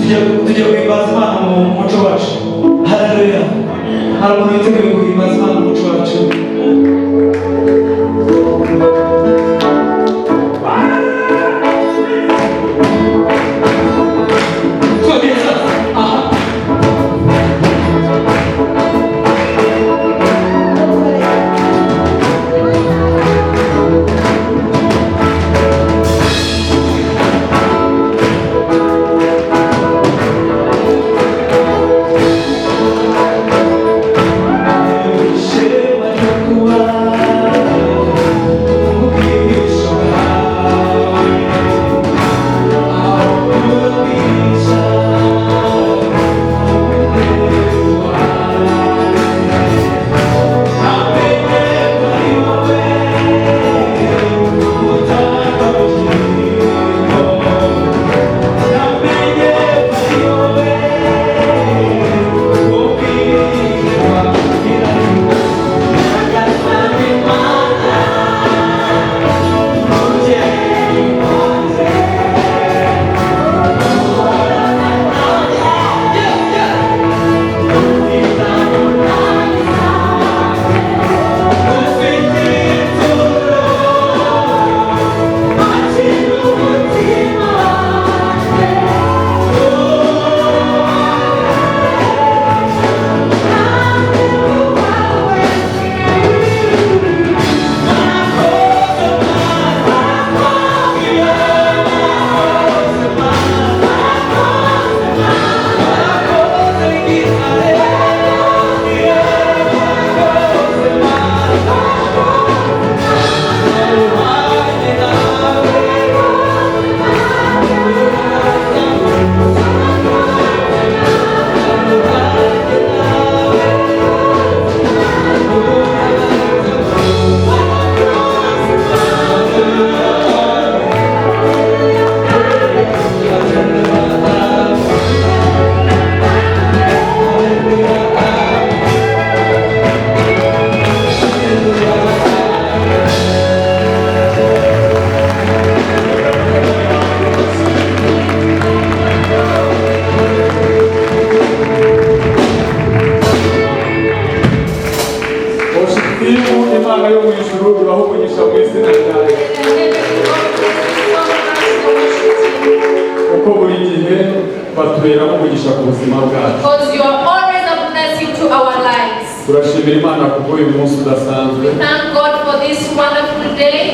tujya guhimbaza Imana mu muco wacu. Haleluya. Hari umuntu witeguye guhimbaza Imana mu muco wacu? Because you are always a blessing to our lives. We thank God for this wonderful day.